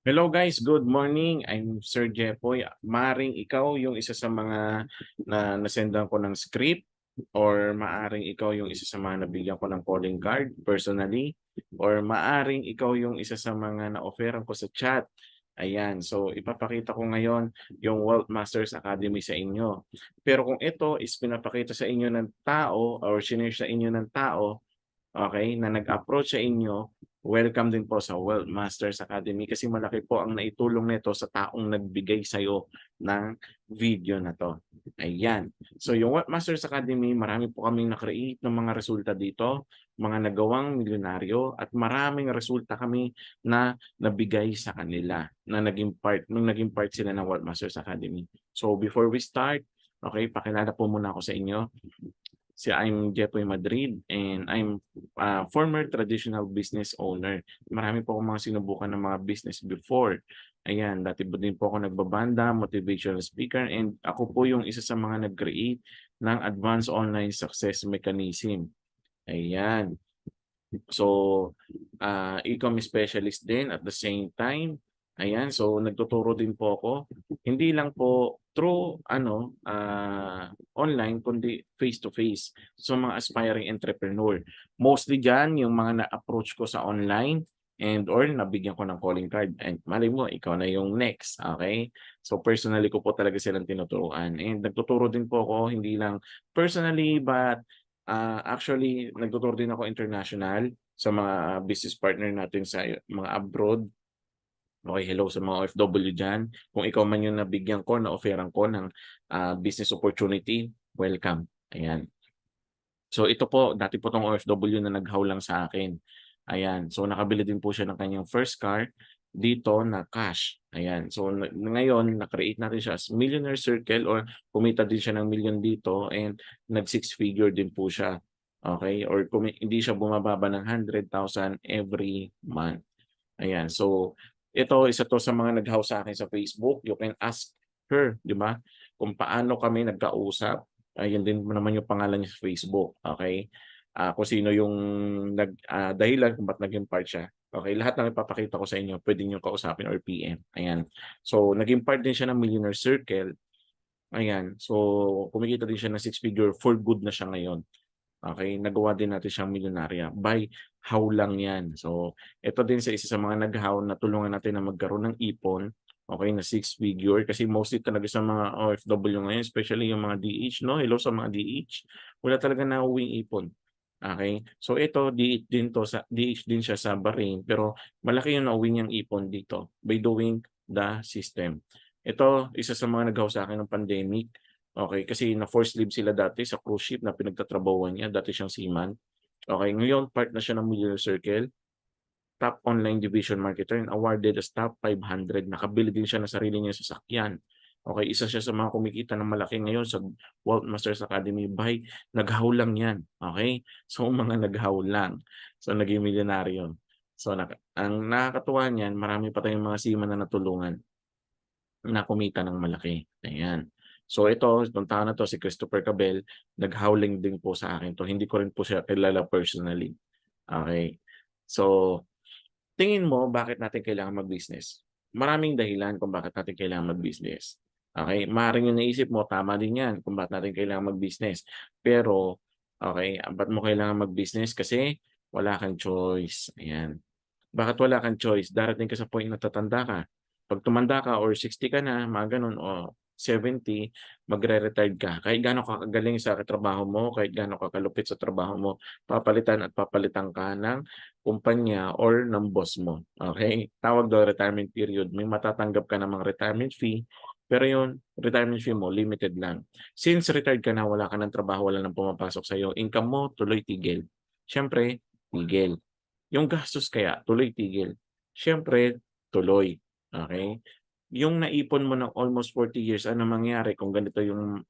Hello guys, good morning. I'm Sir Jepoy. Maaring ikaw yung isa sa mga na nasendan ko ng script or maaring ikaw yung isa sa mga nabigyan ko ng calling card personally or maaring ikaw yung isa sa mga na-offeran ko sa chat. Ayan, so ipapakita ko ngayon yung Wealth Masters Academy sa inyo. Pero kung ito is pinapakita sa inyo ng tao or sinare sa inyo ng tao, okay, na nag-approach sa inyo, welcome din po sa Wealth Masters Academy kasi malaki po ang naitulong nito sa taong nagbigay sa'yo ng video na to. Ayan. So yung Wealth Masters Academy, marami po kaming na-create ng mga resulta dito, mga nagawang milyonaryo at maraming resulta kami na nabigay sa kanila na naging part nung naging part sila ng Wealth Masters Academy. So before we start, okay, pakilala po muna ako sa inyo. I'm Jepoy Madrid and I'm a former traditional business owner. Marami po akong mga sinubukan ng mga business before. Ayan, dati po din po ako nagbabanda, motivational speaker, and ako po yung isa sa mga nag-create ng Advanced Online Success Mechanism. Ayan. So, e-commerce specialist din at the same time. Ayan, so nagtuturo din po ako. Hindi lang po through online kundi face to face. So mga aspiring entrepreneur. Mostly diyan yung mga na-approach ko sa online and or nabigyan ko ng calling card. And malay mo, ikaw na yung next. Okay? So personally ko po talaga silang tinuturuan. And nagtuturo din po ako, hindi lang personally but actually, nagtuturo din ako international sa mga business partner natin sa mga abroad. Okay, hello sa mga OFW dyan. Kung ikaw man yung nabigyan ko, na-offeran ko ng business opportunity, welcome. Ayan. So ito po, dati po tong OFW na naghaw lang sa akin. Ayan. So nakabili din po siya ng kanyang first car dito na cash. Ayan. So ngayon, na-create natin siya as millionaire circle or kumita din siya ng million dito and nag six figure din po siya. Okay? Or hindi siya bumababa ng 100,000 every month. Ayan. So ito, isa to sa mga naghaw sa akin sa Facebook. You can ask her, di ba? Kung paano kami nagkausap. Ayun din naman yung pangalan niya sa Facebook, okay? Kung sino yung dahilan kung ba't naging part siya. Okay, lahat ng ipapakita ko sa inyo, pwede niyo kausapin or PM. Ayan. So, naging part din siya ng Millionaire Circle. Ayan. So, kumikita din siya ng six figure for good na siya ngayon. Okay, nagawa din natin siyang milyonarya by how lang 'yan. So, ito din sa isa sa mga nag-how na tulungan natin na magkaroon ng ipon, okay, na six figure kasi mostly talaga sa mga OFW ngayon, especially yung mga DH 'no, hello sa mga DH, wala talagang nauuwing ipon. Okay, so ito DH din siya sa Bahrain pero malaki yung nauwi niyang ipon dito by doing the system. Ito, isa sa mga nag-how sa'kin ng pandemic. Okay, kasi na-force leave sila dati sa cruise ship na pinagtatrabahuhan niya, dati siyang seaman. Okay, ngayon part na siya ng Millionaire Circle, top online division marketer and awarded as top 500. Nakabili din siya ng sarili niyang sasakyan. Okay, isa siya sa mga kumikita ng malaki ngayon sa Wealth Masters Academy by naghaw lang 'yan. Okay? So mga naghaw lang. So naging milyonaryo. So ang nakakatuwa niyan, marami pa tayong mga seaman na natulungan na kumita ng malaki, ayan. So itong tao na 'to si Christopher Cabel, nag-howling din po sa akin 'to, hindi ko rin po siya kilala personally, okey. So, tingin mo bakit natin kailangan mag-business? Maraming dahilan kung bakit natin kailangan mag-business, okey. Maaaring yung naisip mo tama din 'yan kung bakit natin kailangan mag-business. Pero, okey, ba't mo kailangan mag-business? Kasi wala kang choice, ayan. Bakit wala kang choice? Darating ka sa point na tatanda ka. 'Pag tumanda ka or 60 ka na, mga gano'n o 70, magre-retired ka. Kahit gaano ka kagaling sa trabaho mo, kahit gaano ka kalupit sa trabaho mo, papalitan at papalitan ka ng kumpanya or ng boss mo, okey? Tawag dun retirement period. May matatanggap ka namang retirement fee, pero yun, retirement fee mo limited lang. Since retired ka na, wala ka ng trabaho, wala ng pumapasok sa'yo, income mo tuloy tigil. Siyempre, tigil. Yung gastos kaya tuloy tigil, siyempre tuloy, okey? Yung naipon mo ng almost 40 years, anong mangyayari kung ganito yung,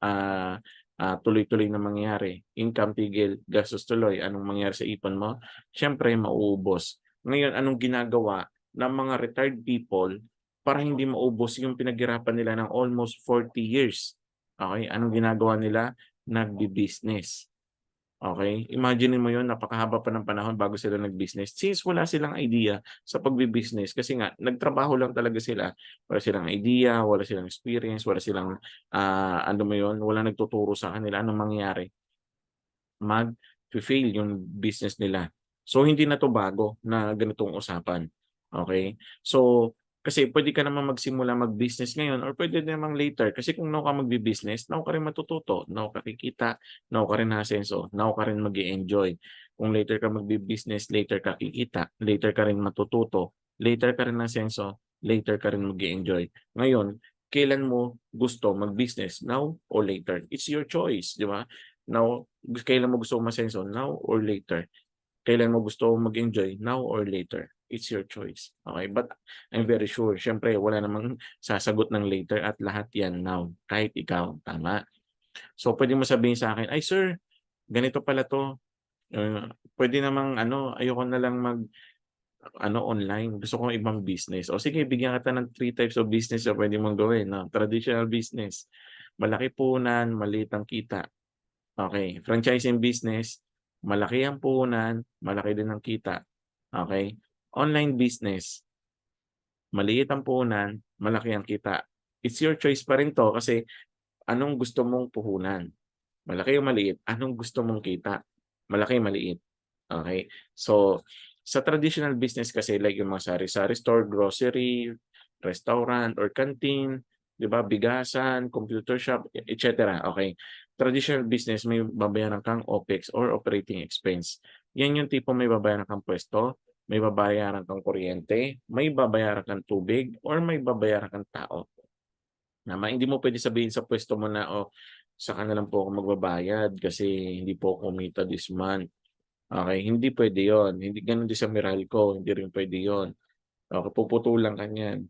tuloy-tuloy na mangyayari? Income tigil, gastos tuloy, anong mangyayari sa ipon mo? Siyempre mauubos. Ngayon anong ginagawa ng mga retired people para hindi maubos yung pinaghirapan nila ng almost 40 years, okey? Anong ginagawa nila? Nagbi-business. Okay, imaginin mo 'yun, napakahaba pa ng panahon bago sila nag-business since wala silang idea sa pagbi-business kasi nga nagtrabaho lang talaga sila. Wala silang idea, wala silang experience, wala silang, ano mo 'yun, walang nagtuturo sa kanila. Anong mangyayari? Mag-fe-fail yung business nila. So, hindi na 'to bago na ganitong usapan, okey? So, kasi puwede ka naman magsimula mag-business ngayon or puwede namang later kasi kung now ka magbi-business, now ka rin matututo, now ka kikita, now ka rin aasenso, now ka rin mag-e-enjoy. Kung later ka magbi-business, later ka kikita, later ka rin matututo, later ka rin aasenso, later ka rin mag-e-enjoy. Ngayon, kailan mo gusto mag-business, now or later? It's your choice, 'di ba? Now, kailan mo gusto umasenso, now or later? Kailan mo gusto mag-enjoy, now or later? It's your choice, okey? But I'm very sure siyempre wala namang sasagot ng later at lahat 'yan now, kahit ikaw, tama? So, puwede mo sabihin sa'kin, "Ay sir, ganito pala 'to, puwede namang ano, ayoko na lang mag-ano online, gusto ko ibang business." O sige, bigyan kita ng 3 types of business na puwede mong gawin 'no. Traditional business, malaki puhunan, maliit ang kita. Okey, franchising business, malaki ang puhunan, malaki din ang kita, okey. Online business, maliit ang puhunan, malaki ang kita. It's your choice pa rin 'to kasi anong gusto mong puhunan, malaki o maliit, anong gusto mong kita, malaki, maliit, okey. So, sa traditional business kasi like yung mga sari-sari store, grocery, restaurant or canteen, 'di ba, bigasan, computer shop, et cetera, okey. Traditional business may babayaran kang OPEX or operating expense. 'Yan yung tipong may babayaran kang puwesto, may babayaran kang kuryente, may babayaran kang tubig, or may babayaran kang tao. Hindi mo puwede sabihin sa puwesto mo na, "Oh, saka na lang po ako magbabayad kasi hindi po ako kumita this month." Okey, hindi puwede 'yun. Hindi gano'n din sa Meralco, hindi rin puwede 'yun. Okey, puputulan ka niyan.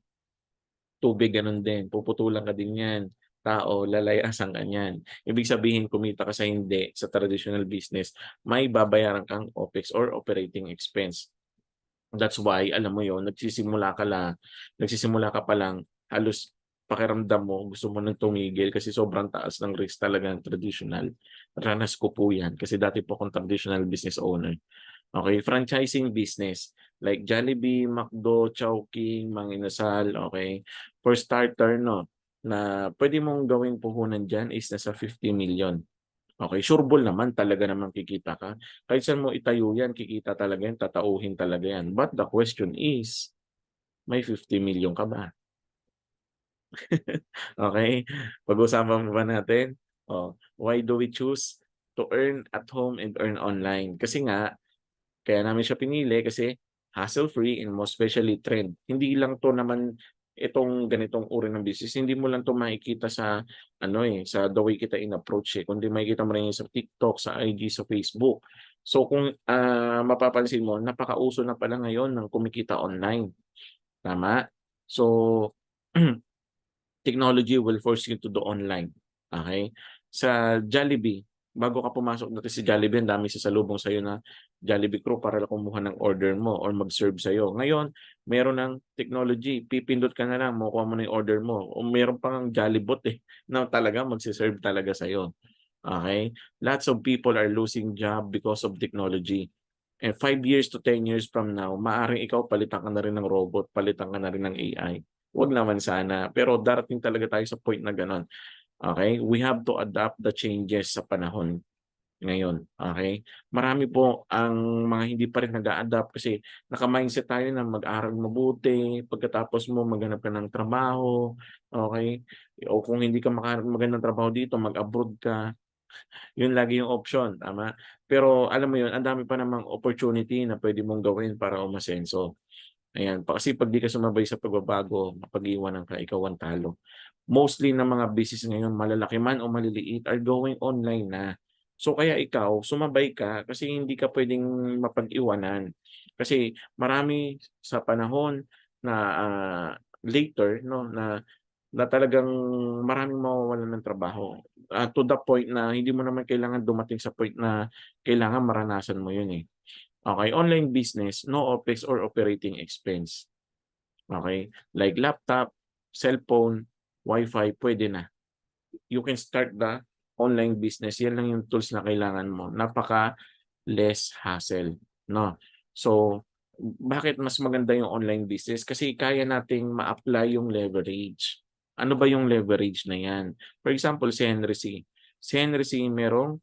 Tubig gano'n din, puputulan ka din niyan. Tao, lalayasan ka niyan. Ibig sabihin kumita ka sa hindi, sa traditional business, may babayaran kang OPEX or operating expense. That's why alam mo yon, nagsisimula ka pa lang halos pakiramdam mo gusto mo ng tumigil kasi sobrang taas ng risk talaga ng traditional. Ranas ko po 'yan kasi dati po akong traditional business owner. Okay, franchising business like Jollibee, McDo, Chowking, Mang Inasal, okey. For starter 'no, na puwede mong gawing puhunan diyan is nasa 50 million. Okay, sureball naman, talaga namang kikita ka. Kahit saan mo itayo 'yan kikita talaga 'yan, tatauhin talaga 'yan. But the question is, may 50 million ka ba? Okay, pag-usapan pa ba natin? Oh, why do we choose to earn at home and earn online? Kasi nga kaya namin siya pinili kasi hassle-free and most especially trend. Hindi lang 'to naman itong ganitong uri ng business, hindi mo lang 'to makikita sa ano, sa the way kita in-approach, kundi makikita mo rin 'yan sa TikTok, sa IG, sa Facebook. So kung, mapapansin mo napakauso na pala ngayon ng kumikita online, tama? So, technology will force you to do online, okey? Sa Jollibee, bago ka pumasok dati sa Jollibee ang daming sasalubong sa'yo na Jollibee crew para lang kumuha ng order mo or mag-serve sa'yo. Ngayon, meron ng technology, pipindot ka na lang makukuha mo na yung order mo o meron pa ngang Jollibot, na talagang magse-serve talaga sa'yo, okey? Lots of people are losing job because of technology. And 5 years to 10 years from now, maaaring ikaw palitan ka na rin ng robot, palitan ka na rin ng AI. Wag naman sana, pero darating talaga tayo sa point na gano'n, okey? We have to adapt the changes sa panahon ngayon, okey? Marami po ang mga hindi pa rin nag-a-adapt kasi naka-mindset tayo na mag-aral mabuti, pagkatapos mo maghanap ka ng trabaho, okey? O kung hindi ka makahanap ng magandang trabaho dito, mag-abroad ka. Yun lagi yung option, tama? Pero alam mo yun, ang dami pa namang opportunity na puwede mong gawin para umasenso. Ayan, kasi 'pag 'di ka sumabay sa pagbabago, mapag-iwanan ka, ikaw ang talo. Mostly ng mga business ngayon, malalaki man o maliliit, are going online na. So kaya ikaw, sumabay ka kasi hindi ka puwedeng mapag-iwanan. Kasi marami sa panahon na, later 'no, na talagang maraming mawawalan ng trabaho. To the point na hindi mo naman kailangan dumating sa point na kailangan maranasan mo 'yun, Okey, online business, no OPEX or operating expense. Okey, like laptop, cellphone, Wi-Fi, puwede na. You can start the online business, yan lang yung tools na kailangan mo. Napaka less hassle, no? So, bakit mas maganda yung online business? Kasi kaya nating ma-apply yung leverage. Ano ba yung leverage na yan? For example, si Henry C. Si Henry C merong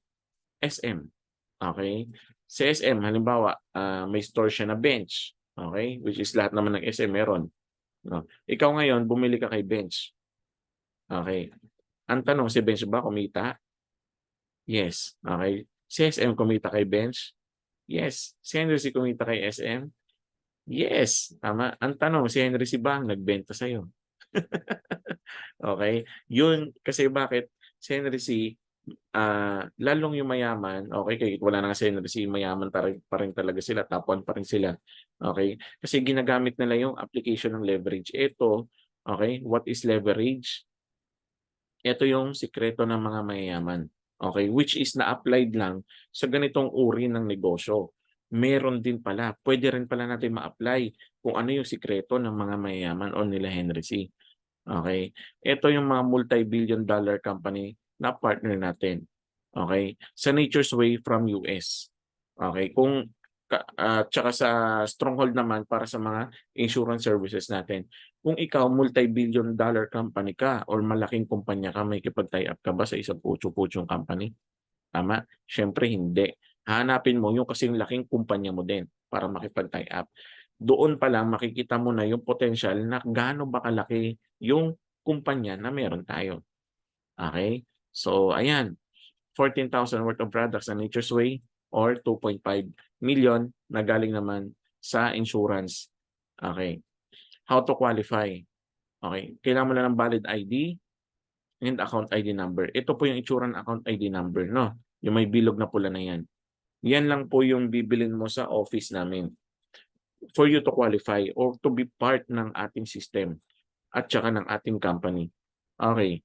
SM. Okay? Sa SM, halimbawa, may store siya na bench. Okay? Which is lahat naman ng SM meron. No? Ikaw ngayon, bumili ka kay bench. Okay? Ang tanong, si bench ba kumita? Yes. Okay? Si SM kumita kay bench? Yes. Si Henry C kumita kay SM? Yes. Tama. Ang tanong, si Henry C ba ang nagbenta sa'yo? Okay? Yun, kasi bakit? Si Henry C, lalong yung mayaman, okay, kahit wala na nga si Henry C, mayaman pa rin talaga sila, top 1 pa rin sila. Okay? Kasi ginagamit nila yung application ng leverage. Ito, okay, what is leverage? Ito yung sikreto ng mga mayayaman. Okay? Which is na-applied lang sa ganitong uri ng negosyo. Meron din pala, pwede rin pala natin ma-apply kung ano yung sikreto ng mga mayayaman o nila Henry C. Okay? Ito yung mga multi-billion dollar company na partner natin. Okay? Sa Nature's Way from US. Okay? Tsaka sa Stronghold naman para sa mga insurance services natin. Kung ikaw multi-billion dollar company ka or malaking kumpanya ka, may kipag-tie up ka ba sa isang putyo-putyong company? Tama? Siyempre hindi. Hanapin mo yung kasing laking kumpanya mo din para makipag-tie up. Doon pa lang makikita mo na yung potential na gaano ba kalaki yung kumpanya na meron tayo. Okay? So, ayan. 14,000 worth of products sa Nature's Way or 2.5 million na galing naman sa insurance. Okay. How to qualify? Okay. Kailangan mo lang ng valid ID and account ID number. Ito po yung insurance account ID number, no? Yung may bilog na pula na yan. Yan lang po yung bibilin mo sa office namin for you to qualify or to be part ng ating system at saka ng ating company. Okay.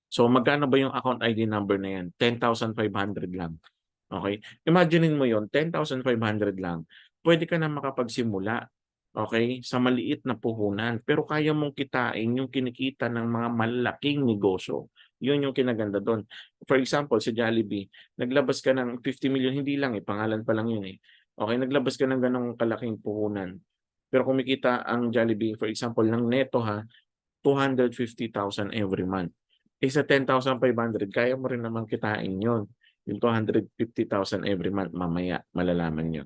So magkano ba yung account ID number na yan? 10,500 lang. Okay? Imaginein mo yon, 10,500 lang. Pwede ka na makapagsimula, okay, sa maliit na puhunan. Pero kaya mong kitain yung kinikita ng mga malaking negosyo. Yun yung kinaganda doon. For example, si Jollibee, naglabas ka ng 50 million, hindi lang pangalan pa lang yun . Okay, naglabas ka ng ganong kalaking puhunan. Pero kumikita ang Jollibee, for example, ng neto 250,000 every month. Sa 10,500, kaya mo rin naman kitain yun. Yung 250,000 every month, mamaya malalaman nyo.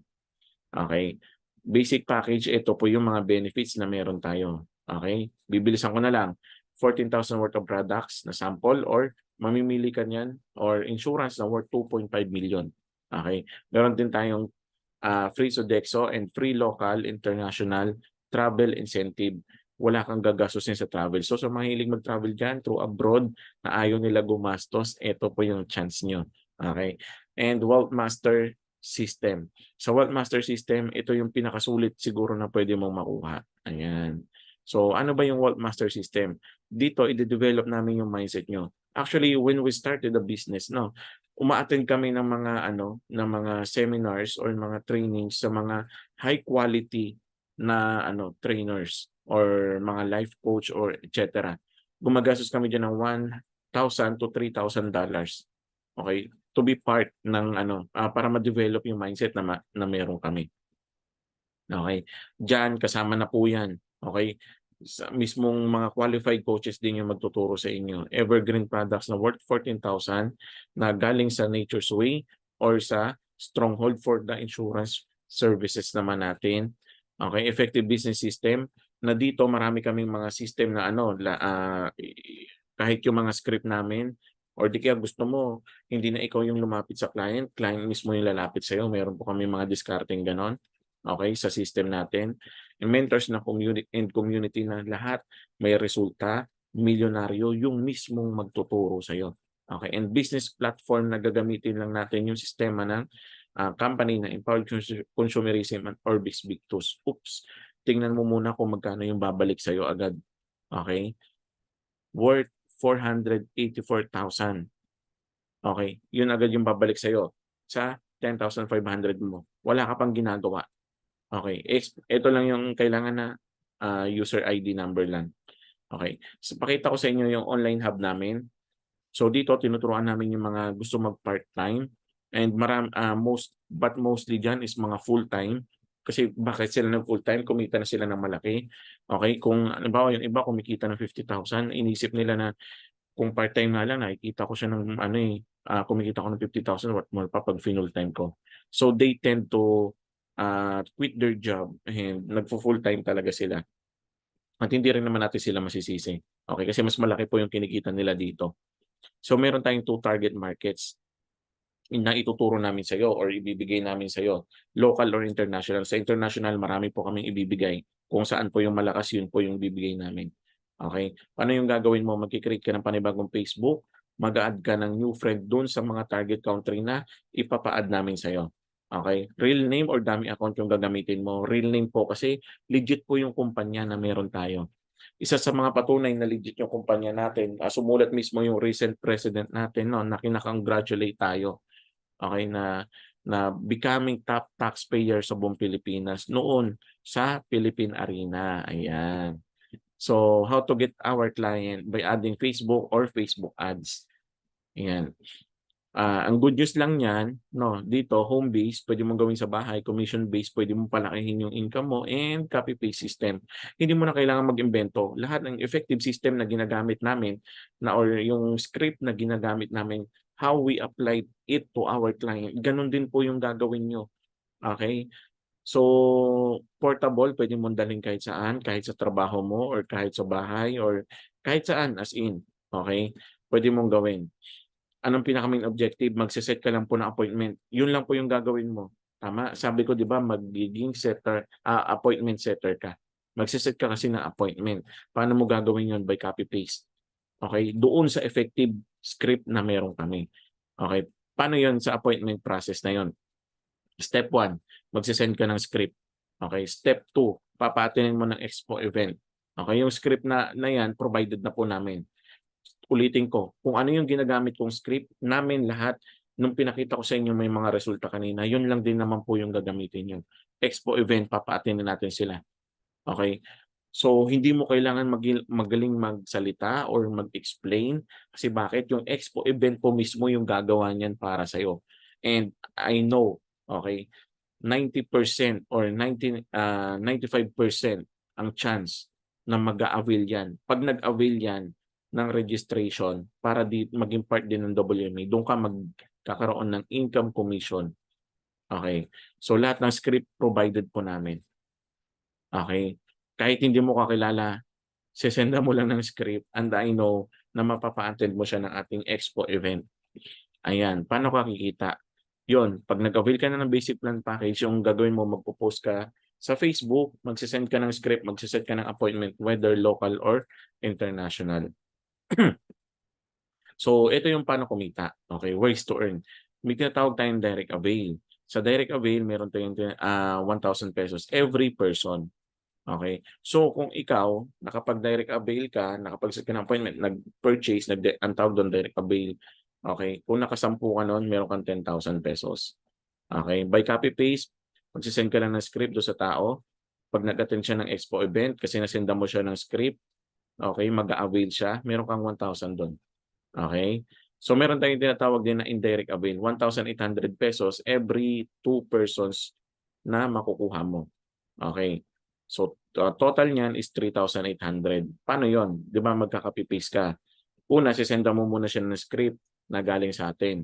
Okay? Basic package, ito po yung mga benefits na meron tayo. Okay? Bibilisan ko na lang. 14,000 worth of products na sample or mamimili ka niyan or insurance na worth 2.5 million. Okay? Meron din tayong free Sodexo and free local, international travel incentive. Wala kang gagastusin sa travel. So sa mahilig mag-travel dyan through abroad na ayaw nila gumastos, ito po yung chance nyo. Okay? And Wealth Master System. Sa Wealth Master System, ito yung pinakasulit siguro na pwede mong makuha. Ayan. So ano ba yung Wealth Master System? Dito, i-develop namin yung mindset nyo. Actually, when we started the business, no, uma-attend kami ng mga seminars or mga trainings sa mga high quality na trainers or mga life coach or etc. Gumagastos kami diyan ng $1,000 to $3,000. Okay? To be part ng para ma-develop yung mindset na meron kami. Okay? Diyan kasama na po 'yan. Okay? Sa mismong mga qualified coaches din yung magtuturo sa inyo. Evergreen products na worth 14,000 na galing sa Nature's Way or sa Stronghold for the insurance services naman natin. Okay, effective business system na dito marami kaming mga system na kahit yung mga script namin or di kaya gusto mo hindi na ikaw yung lumapit sa client, client mismo yung lalapit sa iyo. Meron po kami mga discarding ganon. Okay, sa system natin. Yung mentors na community na lahat may resulta, milyonaryo yung mismong magtuturo sa iyo. Okay, and business platform na gagamitin lang natin yung sistema ng company na Empowered Consumerism and Orbis Big Tools. Oops, tingnan mo muna kung magkano yung babalik sa iyo agad. Okay, worth 484,000. Okay, yun agad yung babalik sa iyo sa 10,500 mo. Wala ka pang ginagawa. Okay, ito lang yung kailangan na user ID number lang. Okay, so pakita ko sa inyo yung online hub namin. So dito tinuturuan namin yung mga gusto mag-part-time and mostly diyan is mga full-time. Kasi bakit sila nag-full-time, kumita na sila ng malaki. Okay, kung halimbawa yung iba kumikita ng 50,000, inisip nila na kung part-time nga lang nakikita ko siya ng ano, kumikita ako ng 50,000 what more pa 'pag full-time ko. So they tend to, quit their job and nagfu-full-time talaga sila. At hindi rin naman natin sila masisisi, okey, kasi mas malaki po yung kinikita nila dito. So meron tayong 2 target markets na ituturo namin sa'yo or ibibigay namin sa'yo, local or international. Sa international marami po kaming ibibigay, kung saan po yung malakas yun po yung ibibigay namin, okey? Paano yung gagawin mo, magke-create ka ng panibagong Facebook, mag-a-add ka ng new friend dun sa mga target country na ipapa-add namin sa'yo, okey? Real name or dummy account yung gagamitin mo? Real name po kasi legit po yung kumpanya na meron tayo. Isa sa mga patunay na legit yung kumpanya natin, sumulat mismo yung recent president natin 'no, na kina-congratulate tayo, okey, na becoming top taxpayer sa buong Pilipinas noon sa Philippine Arena, ayan. So, how to get our client by adding Facebook or Facebook ads, ayan. Ang good news lang niyan 'no, dito home base puwede mong gawin sa bahay, commission base puwede mong palakihin yung income mo and copy paste system. Hindi mo na kailangan mag-imbento. Lahat ng effective system na ginagamit namin na or yung script na ginagamit namin, how we applied it to our client, gano'n din po yung gagawin niyo, okey? So, portable puwede mong dalhin kahit saan, kahit sa trabaho mo or kahit sa bahay or kahit saan as in, okey? Puwede mong gawin. Anong pinaka-main objective? Magse-set ka lang po ng appointment. Yun lang po yung gagawin mo, tama? Sabi ko 'di ba magiging appointment setter ka. Magse-set ka kasi ng appointment. Paano mo gagawin yun? By copy paste, okey? Doon sa effective script na meron kami, okey? Paano yun sa appointment process na yun? Step 1, magse-send ka ng script, okey? Step 2, papa-attend-in mo ng expo event, okey? Yung script na yan provided na po namin. Ulitin ko, kung ano yung ginagamit kong script, namin lahat nung pinakita ko sa inyo may mga resulta kanina, yun lang din naman po yung gagamitin niyo. Expo event, papa-attend natin sila, okey? So, hindi mo kailangan magaling magsalita or mag-explain kasi bakit? Yung expo event po mismo yung gagawa niyan para sa'yo. And I know, okey, 90% or 95% ang chance na mag-a-avail 'yan. 'Pag nag-avail 'yan ng registration para maging part din ng WMA, do'n ka magkakaroon ng income commission, okey. So, lahat ng script provided po namin, okey. Kahit hindi mo kakilala, sesendan mo lang ng script and I know na mapapa-attend mo siya ng ating expo event. Ayan, paano ka kikita? 'Yun, 'pag nag-avail ka na ng basic plan package, yung gagawin mo magpo-post ka sa Facebook, magse-send ka ng script, magse-set ka ng appointment whether local or international. So, ito yung paano kumita, okey, ways to earn. May tinatawag tayong direct avail. Sa direct avail meron tayong ₱1,000 every person, okey. So, kung ikaw nakapag-direct avail ka, nakapag-set ka ng appointment, nag-purchase, ang tawag dun direct avail, okey. Kung nakasampu ka nun meron kang ₱10,000. Okey, by copy paste, magse-send ka lang ng script do sa tao. 'Pag nag-attend siya ng expo event kasi nasendan mo siya ng script, okey, mag-a-avail siya, meron kang 1,000 dun, okey? So, meron tayong tinatawag din na indirect avail, ₱1,800 every 2 persons na makukuha mo, okey? So, total niyan is 3,800. Paano yun? 'Di ba magka-copy paste ka. Una, sesendan mo muna siya ng script na galing sa'tin.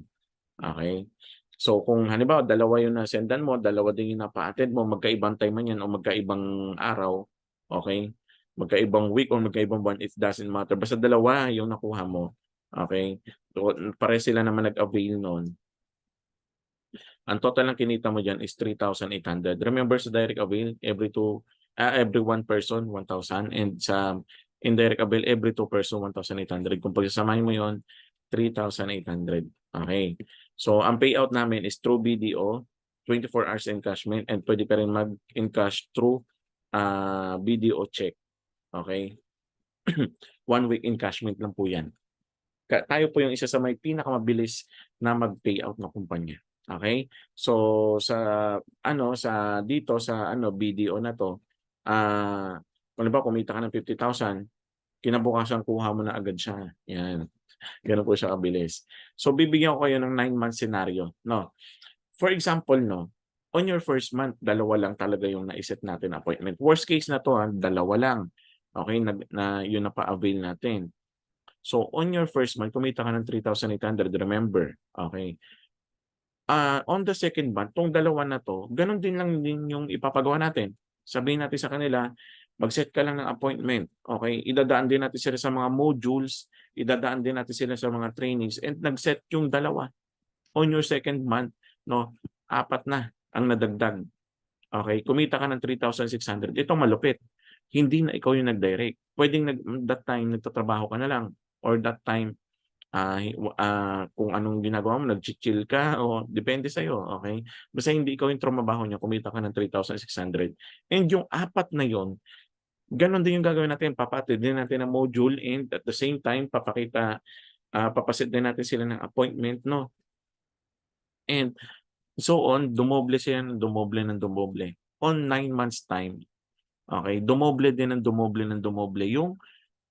Okey. So, kung halimbawa dalawa yung nasendan mo, dalawa din yung napa-attend mo, magkaibang time man yan o magkaibang araw, okey? Magkaibang week o magkaibang buwan, it doesn't matter, basta dalawa yung nakuha mo, okey? So, parehas sila naman nag-avail nun, ang total ng kinita mo diyan is 3,800. Remember sa direct avail, every one person, 1,000 and sa indirect avail, every two person, 1,800. Kung pagsasamahin mo yon, 3,800. Okay. So, ang payout namin is through BDO, 24 hours encashment and pwede ka rin mag-encash through BDO check. Okay. 1 week encashment lang po yan. Tayo po yung isa sa may pinakamabilis na mag-payout na kumpanya, okey? So, sa BDO na 'to, kung halimbawa kumita ka ng 50,000, kinabukasan kuha mo na agad siya, 'yan. Gano'n po siya kabilis. So, bibigyan ko kayo ng 9-month scenario 'no. For example 'no, on your first month, dalawa lang talaga yung nai-set natin na appointment. Worst case na 'to, dalawa lang, okey, na yun na pa-avail natin. So, on your first month, kumita ka ng 3,800, remember, okey. On the second month, 'tong dalawa na 'to, gano'n din lang din yung ipapagawa natin. Sabihin natin sa kanila, mag-set ka lang ng appointment, okey? Idadaan din natin sila sa mga modules, idadaan din natin sila sa mga trainings and nag-set yung dalawa. On your second month 'no, 4 na ang nadagdag, okey? Kumita ka ng 3,600. Ito malupit, hindi na ikaw yung nag-direct. Puwedeng that time nagtatrabaho ka na lang or that time kung anong ginagawa mo, nagchi-chill ka o depende sa'yo, okey? Basta hindi ikaw yung trumabaho niya, kumita ka ng 3,600 and yung 4 na yun, gano'n din yung gagawin natin, papa-attend din natin ng module and at the same time papaset din natin sila ng appointment 'no, and so on, dumoble sila ng dumoble ng dumoble. On 9 months time, okey, dumoble din ng dumoble ng dumoble yung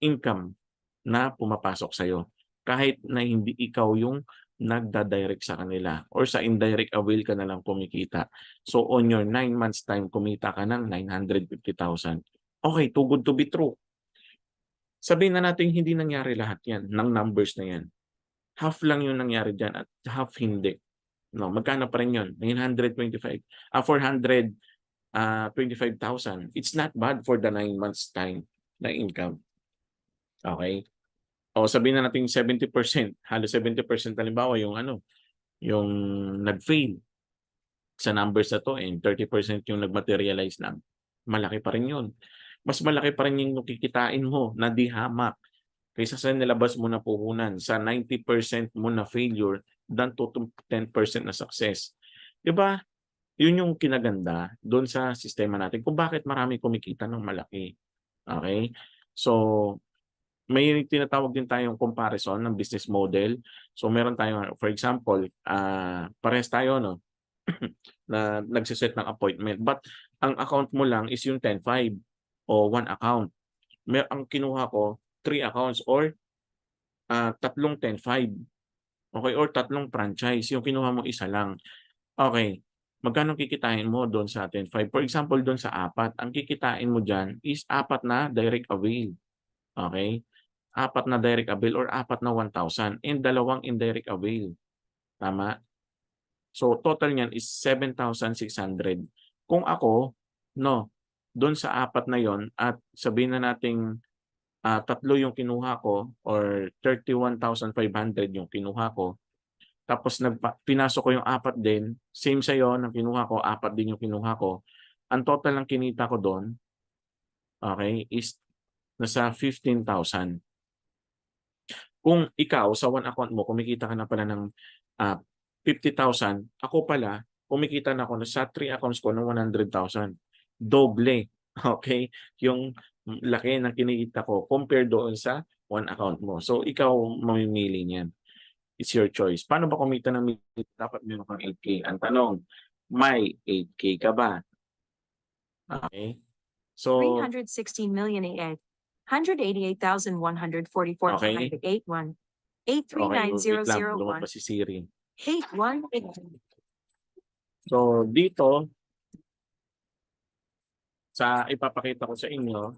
income na pumapasok sa'yo. Kahit na hindi ikaw yung nagda-direct sa kanila or sa indirect avail ka na lang kumikita. So, on your 9 months time, kumita ka ng 950,000. Okay, too good to be true. Sabihin na natin hindi nangyari lahat 'yan ng numbers na 'yan. Half lang yung nangyari diyan at half hindi, 'no? Magkano pa rin 'yun, 425,000. It's not bad for the 9 months time na income, okey? O sabihin na nating 70%, halos 70% halimbawa yung yung nag-fail sa numbers na 'to and 30% yung nag-materialize lang, malaki pa rin yun. Mas malaki pa rin yung kikitain mo na 'di hamak kaysa sa nilabas mo na puhunan sa 90% mo na failure than to 10% na success. 'Di ba? Yun yung kinaganda dun sa sistema natin kung bakit marami kumikita ng malaki, okey? So, may tinatawag din tayong comparison ng business model. So meron tayong for example, parehas tayo 'no, na ng appointment but ang account mo lang is yung 10-5 o one account. Ang kinuha ko 3 accounts or, tatlong 10-5, okey, or tatlong franchise, yung kinuha mo isa lang. Okey, magkano kikitain mo dun sa 10-5? For example dun sa 4 ang kikitain mo diyan is 4 na direct avail, okey? 4 na direct avail or 4 na 1,000 and 2 indirect avail, tama? So, total niyan is 7,600. Kung ako 'no, dun sa 4 na yon at sabihin na nating, 3 yung kinuha ko or 31,500 yung kinuha ko, tapos pinasok ko yung 4 din, same sa'yo ng kinuha ko, 4 din yung kinuha ko. Ang total ng kinita ko dun, okey, is nasa 15,000. Kung ikaw sa one account mo kumikita ka na pala ng, 50,000, ako pala kumikita na ako sa 3 accounts ko ng 100,000. Doble, okey, yung laki ng kinikita ko compare doon sa one account mo. So, ikaw mamimili niyan. It's your choice. Paano ba kumita ng dapat meron kang 8K? Ang tanong, may 8K ka ba? Okey. So 316,088,144 okey, 581 okey, wait lang 839,001 lumabas si Siri. 81. So, dito sa ipapakita ko sa inyo,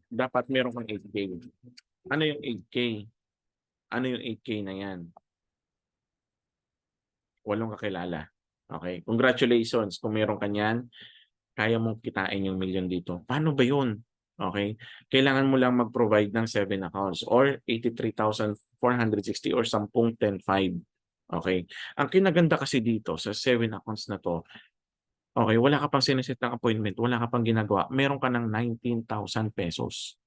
dapat meron kang 8K. Ano yung 8K? Ano yung 8K na yan? 8 kakilala. Okay, congratulations kung meron ka niyan, kaya mong kitain yung milyon dito. Paano ba yun? Okay, kailangan mo lang mag-provide ng 7 accounts or 83,460 or 10-5. Okay, ang kinaganda kasi dito sa 7 accounts na 'to, okay, wala ka pang sine ng appointment, wala ka pang ginagawa, meron ka ng 19,000 pesos.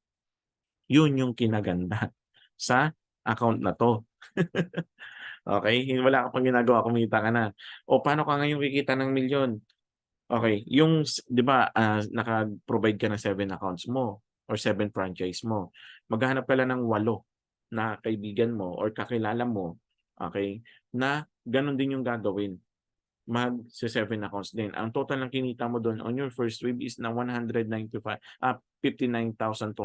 Yun yung kinaganda sa account na 'to. Okey, wala ka pang ginagawa, kumita ka na. O paano ka ngayon kikita ng milyon? Okey, yung 'di ba, naka-provide ka ng 7 accounts mo or 7 franchise mo. Maghahanap ka lang ng 8 na kaibigan mo or kakilala mo, okey, na gano'n din yung gagawin. Magse-7 accounts din. Ang total ng kinita mo dun on your first wave is na 59,200.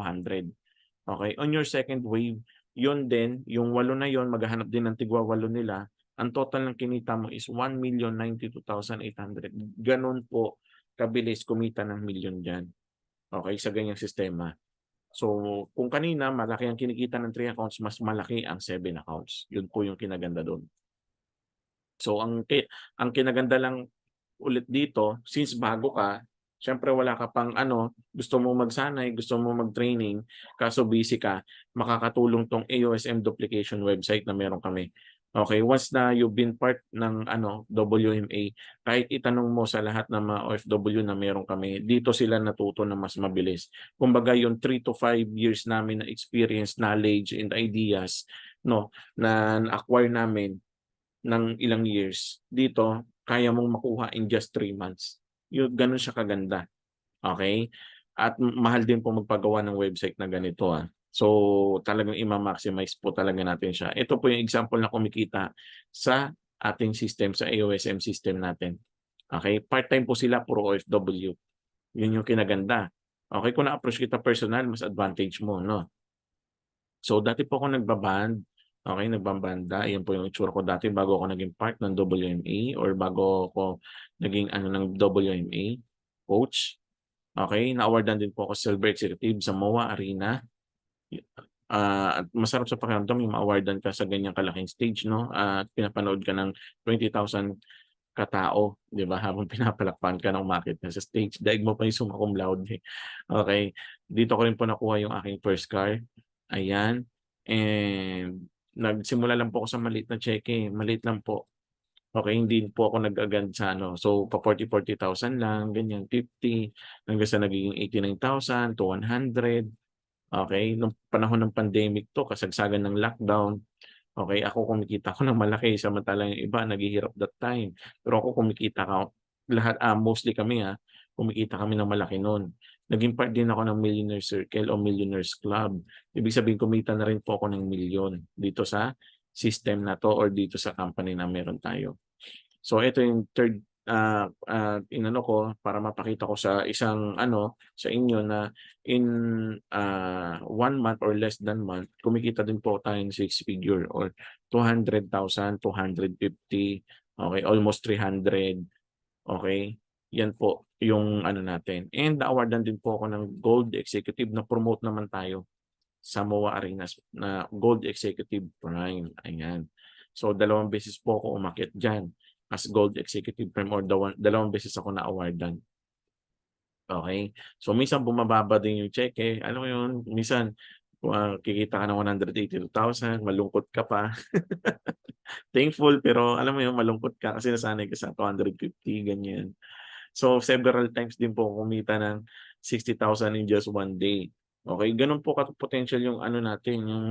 Okay, on your second wave, yun din, yung 8 na yun maghahanap din ng tigwa-8 nila, ang total ng kinita mo is 1,092,800. Gano'n po kabilis kumita ng milyon diyan, okey, sa ganyang sistema. So, kung kanina malaki ang kinikita ng 3 accounts, mas malaki ang 7 accounts. Yun po yung kinaganda dun. So, ang kinaganda lang ulit dito, since bago ka, siyempre wala ka pang ano, gusto mong magsanay, gusto mong mag-training, kaso busy ka, makakatulong 'tong AOSM duplication website na meron kami. Okay, once na you've been part ng ano, WMA, kahit itanong mo sa lahat ng mga OFW na meron kami, dito sila natuto na mas mabilis. Kumbaga yung 3 to 5 years namin na experience, knowledge, and ideas 'no, na na-acquire namin ng ilang years, dito kaya mong makuha in just 3 months. Yung gano'n siya kaganda, okey? At mahal din po magpagawa ng website na ganito, So, talagang ima-maximize po talaga natin siya. Ito po yung example na kumikita sa ating system, sa AOSM system natin, okey? Part-time po sila, puro OFW. Yun yung kinaganda. Okey, kung na-approach kita personal, mas advantage mo 'no? So, dati po ako nagba-band, okey, nagbabanda. Ayan po yung itsura ko dati bago ako naging part ng WMA or bago ako naging ano ng WMA, coach, okey. Na-awardan din po ako silver executive sa MOA Arena. At masarap sa pakiramdam yung ma-awardan ka sa ganyang kalaking stage 'no, at pinapanood ka ng 20,000 katao, 'di ba, habang pinapalakpakan ka ng umakyat ka sa stage. Daig mo pa yung summa cum laude, okey. Dito ko rin po nakuha yung aking first car, ayan. And nagsimula lang po ako sa maliit na tseke, maliit lang po. Okey, hindi po ako nag-agad sa ano, so pa-40,000 lang, ganyan, 50 hanggang sa nagiging 89,000 to 100. Okey, nung panahon ng pandemic 'to, kasagsagan ng lockdown, okey, ako kumikita ako ng malaki samantalang yung iba naghihirap that time. Pero ako kumikita ako lahat, mostly kami, kumikita kami ng malaki nun. Naging part din ako ng Millionaire Circle o Millionaires Club. Ibig sabihin kumita na rin po ako ng milyon dito sa system na 'to or dito sa company na meron tayo. So ito yung third, inano ko para mapakita ko sa isang ano, sa inyo na in, 1 month or less than month kumikita din po tayo ng 6 figure or 200,000, 250, okey, almost 300, okey. Yan po yung ano natin, and na-awardan din po ako ng Gold Executive, na-promote naman tayo sa MOA Arenas na Gold Executive Prime, ayan. So, 2 beses po ako umakyat diyan as Gold Executive Prime or 2 beses ako na-awardan, okey. So, minsan bumababa din yung tseke, alam mo yun, minsan, kikita ka ng 182,000, malungkot ka pa. Thankful pero alam mo yun, malungkot ka kasi nasanay ka sa 250, ganyan. So, several times din po ako kumita ng 60,000 in just 1 day. Okey, gano'n po ka-potential yung ano natin, yung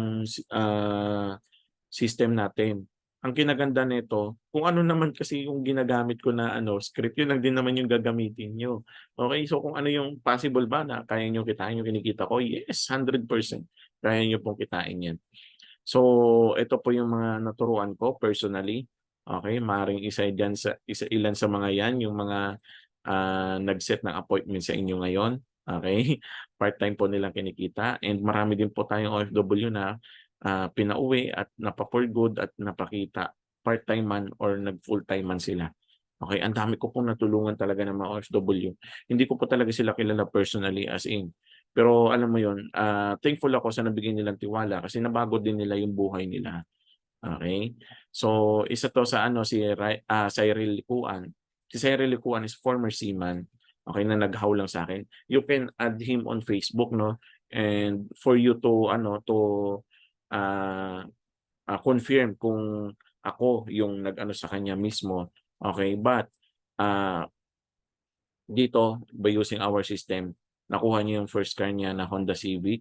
system natin. Ang kinaganda nito, kung ano naman kasi yung ginagamit ko na ano, script, yun lang din naman yung gagamitin niyo. Okey, so kung ano yung possible ba na kaya niyong kitain yung kinikita ko, yes, 100% kaya niyo pong kitain yan. So, ito po yung mga naturuan ko personally, okey? Maaaring ilan sa mga 'yan yung mga, nag-set ng appointment sa inyo ngayon, okey? Part-time po nilang kinikita, and marami din po tayong OFW na, pinauwi at napa-for good at napakita, part-time man or nag-full-time man sila. Okey, ang dami ko pong natulungan talaga ng mga OFW. Hindi ko po talaga sila kilala personally as in, pero alam mo yun, thankful ako sa nabigyan nilang tiwala kasi nabago din nila yung buhay nila, okey? So, isa 'to sa ano, Cyril Licuan. Si Cyril Licuan is former seaman, okey, na nag-how lang sa'kin. You can add him on Facebook 'no, and for you to ano, to, ah, confirm kung ako yung nag-ano sa kanya mismo, okey? But, ah dito, by using our system, nakuha niya yung first car niya na Honda Civic,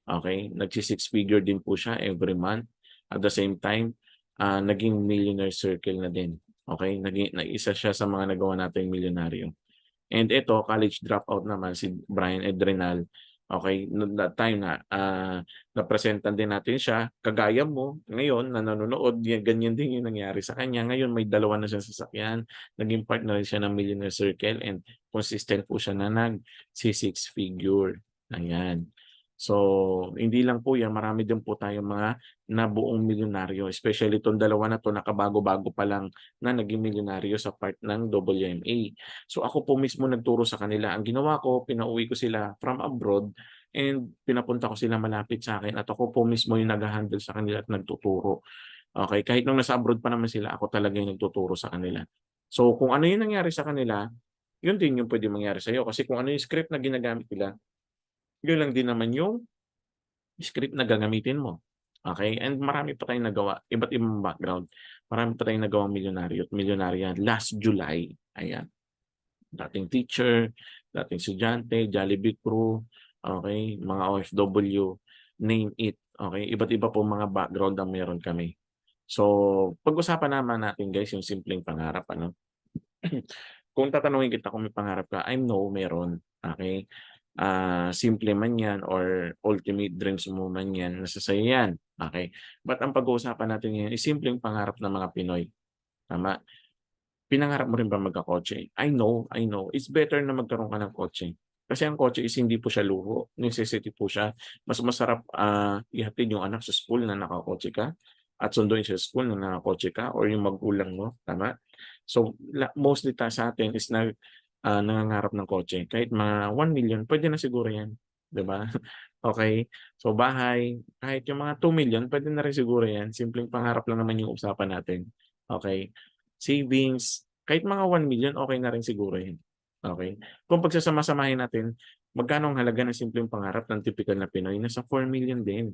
okey? Nagsi-six figure din po siya every month. At the same time, naging millionaire circle na din, okey? Isa siya sa mga nagawa nating milyonaryo. And ito, college dropout naman si Brian Edrenal, okey, noon that time na, napresentan din natin siya, kagaya mo ngayon na nanonood, ganyan din yung nangyari sa kanya. Ngayon may 2 na siyang sasakyan, naging part na rin siya ng Millionaire Circle, and consistent po siya na nagsi-six figure, ayan. So, hindi lang po yan, marami din po tayong mga nabuong milyonaryo, especially itong dalawa na 'to, nakabago-bago pa lang na naging milyonaryo sa part ng WMA. So, ako po mismo nagturo sa kanila. Ang ginawa ko, pinauwi ko sila from abroad and pinapunta ko sila malapit sa akin at ako po mismo yung nagha-handle sa kanila at nagtuturo. Okey, kahit nung nasa abroad pa naman sila, ako talaga yung nagtuturo sa kanila. So, kung ano yung nangyari sa kanila, yun din yung puwedeng mangyari sa'yo kasi kung ano yung script na ginagamit nila, yun lang din naman yung script na gagamitin mo, okey? And marami pa tayong nagawa, iba't ibang background. Marami pa tayong nagawang milyonaryo at milyonarya last July, ayan. Dating teacher, dating estudyante, Jollibee crew, okey, mga OFW, name it, okey? Iba't iba pong mga background ang meron kami. So, pag-usapan naman natin guys yung simpleng pangarap ano. Kung tatanungin kita kung may pangarap ka, I know meron, okey? Simple man 'yan or ultimate dreams mo man 'yan, nasa sa'yo 'yan, okey? But ang pag-uusapan natin ngayon is simpleng pangarap ng mga Pinoy, tama? Pinangarap mo rin ba magkakotse? I know, it's better na magkaroon ka ng kotse. Kasi ang kotse is hindi po siya luho, necessity po siya. Mas masarap, ihatid yung anak sa school na nakakotse ka at sunduin siya sa school na nakakotse ka or yung magulang mo, tama? So, mostly sa atin is nangangarap ng kotse. Kahit mga 1,000,000 puwede na siguro 'yan, 'di ba? Okey. So, bahay, kahit yung mga 2,000,000 puwede na rin siguro 'yan. Simpleng pangarap lang naman yung usapan natin, okey. Savings, kahit mga 1,000,000 okey na rin siguro 'yan, okey. Kung pagsasama-samahin natin, magkano ang halaga ng simpleng pangarap ng tipikal na Pinoy? Nasa 4,000,000 din,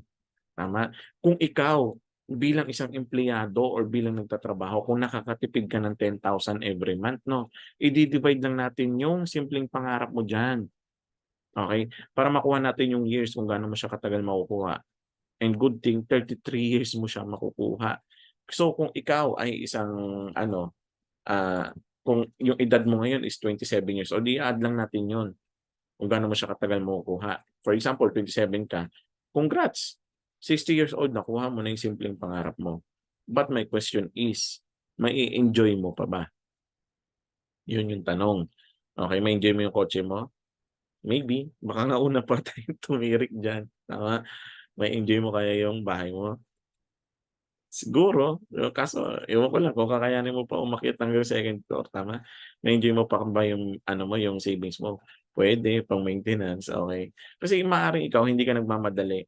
tama? Kung ikaw bilang isang empleyado or bilang nagtatrabaho, kung nakakatipid ka ng 10,000 every month 'no, idi-divide lang natin yung simpleng pangarap mo diyan, okey? Para makuha natin yung years kung gaano mo siya katagal makukuha. And good thing 33 years mo siya makukuha. So, kung ikaw ay isang ano, kung yung edad mo ngayon is 27 years old, i-add lang natin yun kung gaano mo siya katagal makukuha. For example, 27 ka, congrats! 60 years old nakuha mo na yung simpleng pangarap mo. But my question is, mai-e-enjoy mo pa ba? Yun yung tanong. Okey, ma-enjoy mo yung kotse mo? Maybe, baka nga una pa tayong tumirik diyan, tama? Ma-enjoy mo kaya yung bahay mo? Siguro, kaso ewan ko lang kung kakayanin mo pa umakyat hanggang second floor, tama? Na-enjoy mo pa ba yung ano mo, yung savings mo? Puwede, pang-maintenance, okey. Kasi maaaring ikaw hindi ka nagmamadali.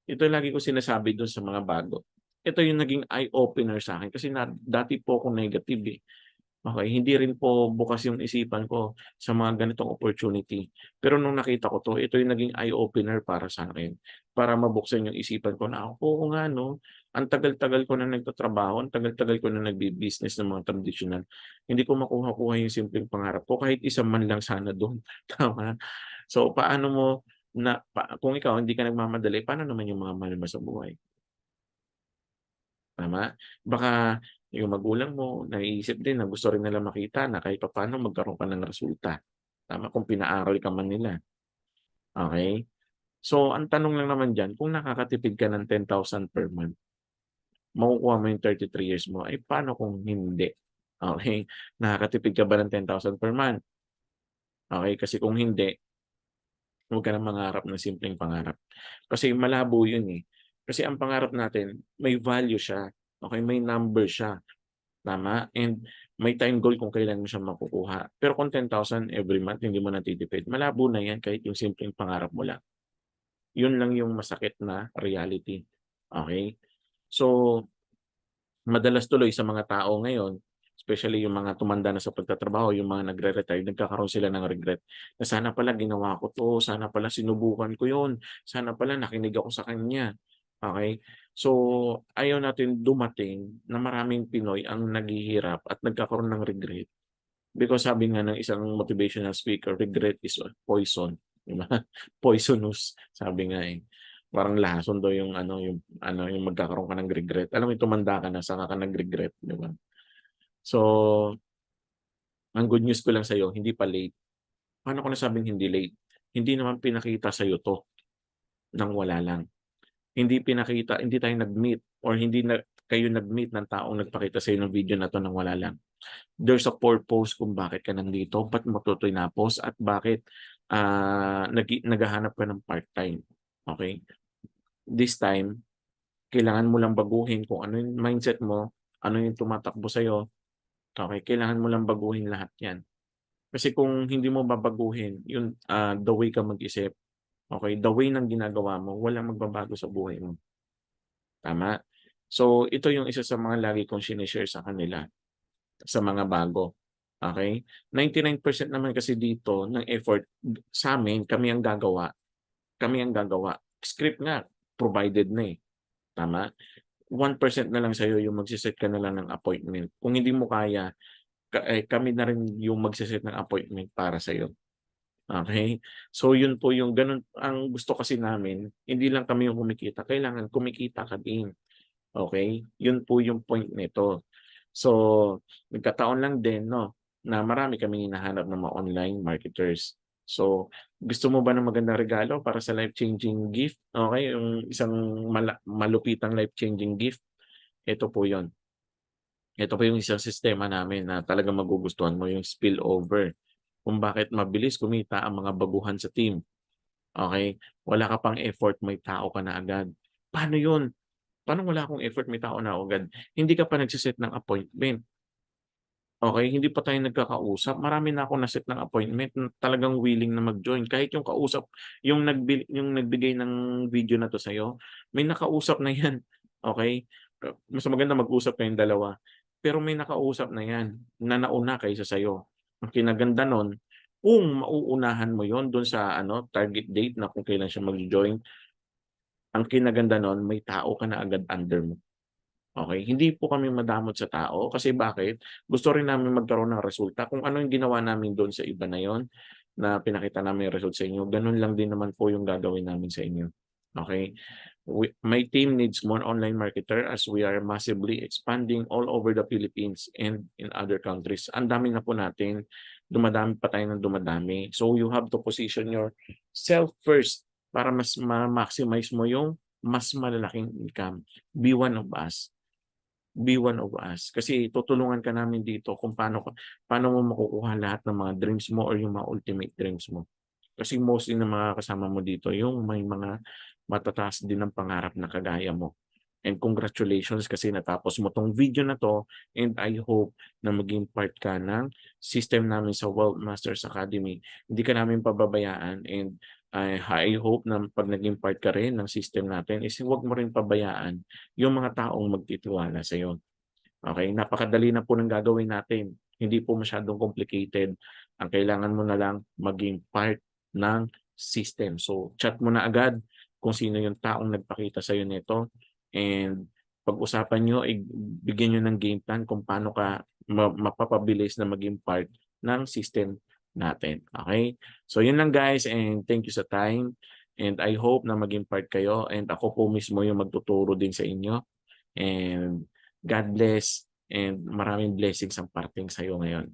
Ito yung lagi kong sinasabi dun sa mga bago. Ito yung naging eye opener sa'kin kasi dati po akong negative, eh. Okey, hindi rin po bukas yung isipan ko sa mga ganitong opportunity. Pero nung nakita ko 'to, ito yung naging eye opener para sa'kin, para mabuksan yung isipan ko na, oo nga 'no, ang tagal-tagal ko na nagtatrabaho, ang tagal-tagal ko na nagbi-business ng mga tradisyonal. Hindi ko makuha-kuha yung simpleng pangarap ko, kahit isa man lang sana dun, tama? So, paano mo kung ikaw hindi ka nagmamadali, paano naman yung mga mahal mo sa buhay? Tama? Baka yung magulang mo naiisip din na gusto rin nila makita na kahit papaano magkaroon ka ng resulta. Tama, kung pinaaral ka man nila, okey? So, ang tanong lang naman diyan kung nakakatipid ka ng 10,000 per month, makukuha mo yung 33 years mo, eh, paano kung hindi? Okey, nakakatipid ka ba ng 10,000 per month? Okey, kasi kung hindi, huwag ka ng mangarap ng simpleng pangarap. Kasi malabo yun, eh. Kasi ang pangarap natin may value siya, okey, may number siya. Tama, and may time goal kung kailan mo siya makukuha. Pero kung 10,000 every month hindi mo natitipid, malabo na 'yan kahit yung simpleng pangarap mo lang. 'Yun lang yung masakit na reality, okey? So, madalas tuloy sa mga tao ngayon, especially yung mga tumanda na sa pagtatrabaho, yung mga nagre-retire, nagkakaroon sila ng regret na, "Sana pala ginawa ko 'to, sana pala sinubukan ko 'yun, sana pala nakinig ako sa kanya." Okey? So, ayaw natin dumating na maraming Pinoy ang naghihirap at nagkakaroon ng regret. Because sabi nga ng isang motivational speaker, "Regret is a poison." 'Di ba? Poisonous, sabi nga, eh. Parang lason daw yung magkakaroon ka ng regret. Alam mo yung tumanda ka na saka ka nag-regret, 'di ba? So, ang good news ko lang sa'yo, hindi pa late. Paano ko nasabing hindi late? Hindi naman pinakita sa'yo 'to ng wala lang. Hindi tayo nag-meet or hindi na kayo nag-meet ng taong nagpakita sa'yo ng video na 'to ng wala lang. There's a purpose kung bakit ka nandito, ba't mo 'to tinapos at bakit, naghahanap ka ng part-time. Okay? This time, kailangan mo lang baguhin kung ano yung mindset mo, ano yung tumatakbo sa'yo, okey? Kailangan mo lang baguhin lahat 'yan. Kasi kung hindi mo babaguhin yung, the way ka mag-isip, okey, the way ng ginagawa mo, walang magbabago sa buhay mo, tama? So, ito yung isa sa mga lagi kong shine-share sa kanila, sa mga bago, okey? 99% naman kasi dito ng effort sa'min, kami ang gagawa. Script nga provided na, eh, tama? 1% na lang sa'yo yung magse-set ka na lang ng appointment. Kung hindi mo kaya, kami na rin yung magse-set ng appointment para sa'yo, okey? So yun po yung gano'n ang gusto kasi namin, hindi lang kami yung kumikita, kailangan kumikita ka din, okey? Yun po yung point nito. So, nagkataon lang din 'no, na marami kaming hinahanap na mga online marketers. So, gusto mo ba ng magandang regalo para sa life-changing gift, okey, yung isang malupitang life-changing gift, ito po yun. Ito po yung isang sistema namin na talagang magugustuhan mo, yung spillover. Kung bakit mabilis kumita ang mga baguhan sa team, okey? Wala ka pang effort, may tao ka na agad. Paano yun? Paano wala akong effort, may tao na agad? Hindi ka pa nagse ng appointment, okey? Hindi pa tayo nagkakausap, marami na akong na-set ng appointment na talagang willing na mag-join. Kahit yung kausap, yung nagbigay ng video na 'to sa'yo, may nakausap na 'yan, okey? Mas maganda mag-usap kayong dalawa, pero may nakausap na 'yan na nauna kaysa sa'yo. Ang kinaganda nun, kung mauunahan mo yon dun sa ano, target date na kung kailan siya magjo-join, ang kinaganda nun may tao ka na agad under mo. Okey, hindi po kami madamot sa tao kasi bakit, gusto rin namin magkaroon ng resulta. Kung ano yung ginawa namin do'n sa iba na yun, na pinakita namin yung result sa inyo, gano'n lang din naman po yung gagawin namin sa inyo, okey? My team needs more online marketer as we are massively expanding all over the Philippines and in other countries. Ang dami na po natin, dumadami pa tayo ng dumadami. So, you have to position yourself first para mas ma-maximize mo yung mas malalaking income. Be one of us. Be one of us. Kasi tutulungan ka namin dito kung paano mo makukuha lahat ng mga dreams mo or yung mga ultimate dreams mo. Kasi mostly ng mga kasama mo dito yung may mga matataas din ng pangarap na kagaya mo. And congratulations kasi natapos mo 'tong video na 'to, and I hope na maging part ka ng system namin sa Wealth Masters Academy. Hindi ka namin pababayaan, and I hope na 'pag naging part ka rin ng system natin is huwag mo rin pabayaan yung mga taong magtitiwala sa'yo. Okey, napakadali na po ng gagawin natin, hindi po masyadong complicated. Ang kailangan mo na lang maging part ng system. So, chat mo na agad kung sino yung taong nagpakita sa'yo nito, and pag-usapan niyo, bigyan niyo ng game plan kung paano ka mapapabilis na maging part ng system natin, okey? So, yun lang guys, and thank you sa time, and I hope na maging part kayo, and ako po mismo yung magtuturo din sa inyo, and God bless, and maraming blessings ang parating sa'yo ngayon.